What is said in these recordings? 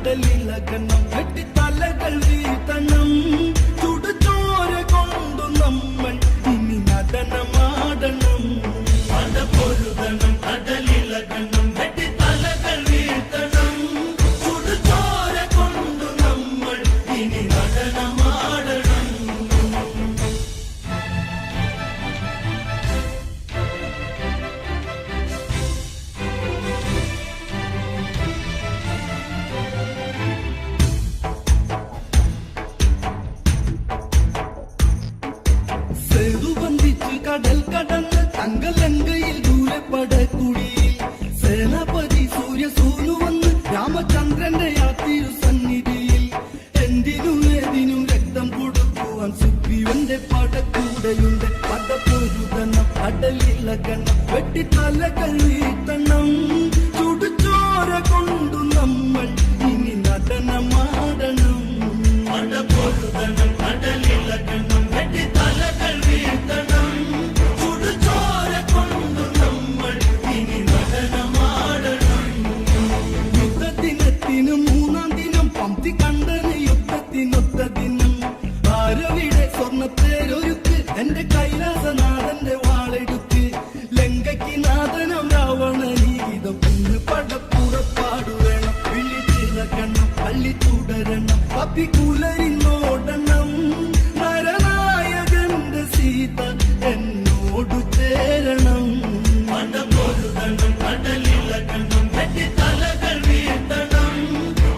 കടലിളകണം വെട്ടിത്തലകൾ വീഴ്ത്തണം ചുടുചോര കൊണ്ടു നമ്മൾ ഇനി നടനമാടണം പടപൊരുതണം കടലിളകണം വെട്ടിത്തലകൾ വീഴ്ത്തണം ചുടുചോര കൊണ്ടു നമ്മൾ ഇനി നടനമാടണം കടൽ കടന്ന് തങ്കലങ്കയിൽ ദൂരപ്പടക്കുടിയിൽ സേനാപതി സൂര്യ സൂനു വന്ന് രാമചന്ദ്രന്റെ യാത്തിരു സന്നിധിയിൽ എന്തിനും ഏതിനും രക്തം കൊടുക്കുവാൻ സുഗ്രീവന്റെ പടക്കൂടെയുണ്ട് പടപ്പൊരുതണം കടലിളകണം വെട്ടിത്തലകൾ വീഴ്ത്തണം ചുടുചോര കൊണ്ടു നമ്മൾ ഇനി നടനമാടണം പടപ്പൊരുതണം കടലിളകണം വെട്ടിത്തലകൾ വീഴ്ത്തണം സ്വർണ്ണത്തേരൊരുക്ക് എന്റെ കൈലാസനാഥന്റെ വാളെടുത്ത് ലങ്കയ്ക്ക് നാഥനം രാവണനീതം ഇന്ന് പടപ്പുറപ്പാടു വേണം വിളിച്ചിറക്കണം പള്ളി തുടരണം കപ്പിക്കുലരിന്നോടണം നരനായകന്റെ സീത എന്നോടു ചേരണം പടപൊരുതണം കടലിളകണം വെട്ടിത്തലകൾ വീഴ്ത്തണം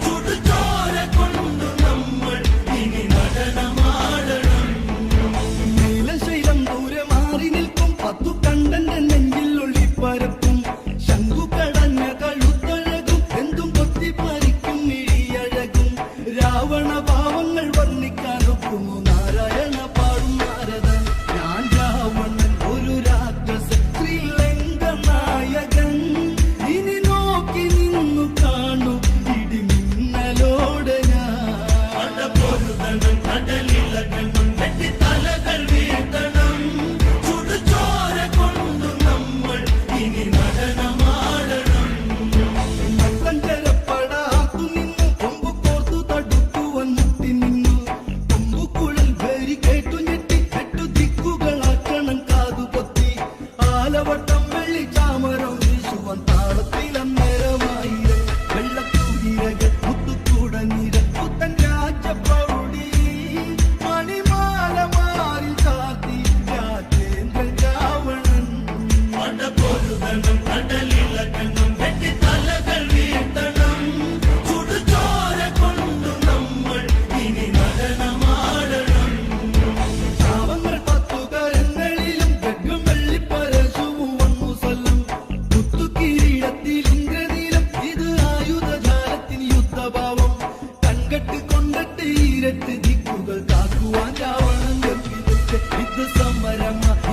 ചുടുചോര കൊണ്ടു നമ്മൾ ഇനി നടനമാടണം പത്തു കണ്ടന്റെ നെഞ്ചിൽ ഒളിപ്പരപ്പും ശംഖു കടഞ്ഞ കഴുത്തഴകും എന്തും കൊത്തിപ്പറിക്കും മിഴിയഴകും രാവണ ഭാവങ്ങൾ വർണ്ണിക്കാനൊക്കുമോ നാരായണ പാടും നാരദൻ ഞാൻ രാവണൻ ഒരു രാക്ഷസൻ ശ്രീലങ്ക നായകൻ ഇനി നോക്കി നിന്നു കാണും ഇടിമിന്നലോടെ ഞാൻ പടപൊരുതണം കടലിളകണം വെട്ടിത്തലകൾ വീഴ്ത്തണം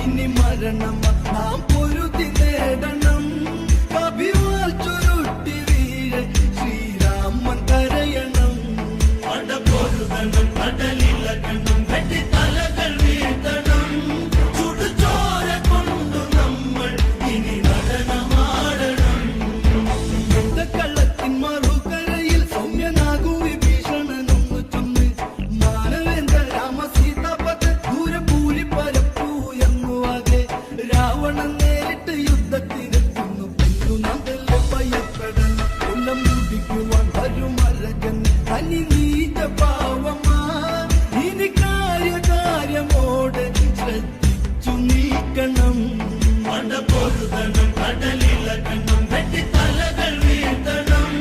ഇനി മരണം നാം പൊരുതി നേടണം കവിവാൽ ചുരുട്ടി വീഴ ശ്രീരാമൻ കരയണം പടപൊരുതണം കടലിളകണം വെട്ടിത്തലകൾ വീഴ്ത്തണം ചുടുചോര കൊണ്ടു നമ്മൾ ഇനി നടനമാടണം യുദ്ധക്കള്ളത്തിൻ മറുകരയിൽ സൗമ്യനാകു വിഭീഷണനൊന്നു ചൊന്ന് മാനവേന്ദ്ര രാമ സീതാപത ദൂരപൂരി പരപ്പൂ രാവണൻ നേരിട്ട് യുദ്ധത്തിനെത്തുന്നു പിന്നു നന്ദല്ല ഭയപ്പെടണം കൊല്ലം മുടിക്കുവാൻ വരുമരകൻ തനി നീച്ച പാവമാ ഇനി കാര്യകാര്യമോടെ ശ്രദ്ധിച്ചു നീക്കണം പടപൊരുതണം കടലിളകണം വെട്ടിത്തലകൾ വീഴ്ത്തണം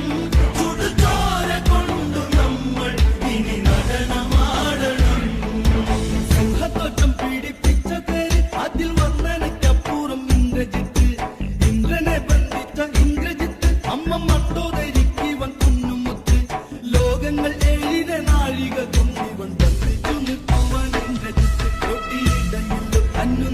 ചുടുചോര കൊണ്ടു നമ്മൾ ഇനി നടനമാടണം സിംഹത്വറ്റം പീഡിപ്പിച്ച തേര് അതിൽ ഇന്ദ്രനെ ബന്ധിച്ച ഇന്ദ്രജിത്ത് അമ്മ മട്ടോദരിക്കിവൻ കുഞ്ഞുമുത്ത് ലോകങ്ങൾ ഏഴിന നാഴിക കൊണ്ടിവൻ ബന്ധിച്ചു നിൽക്കുവാൻ ഇന്ദ്രജിത്ത് കൊട്ടിയിടയിലും അന്നു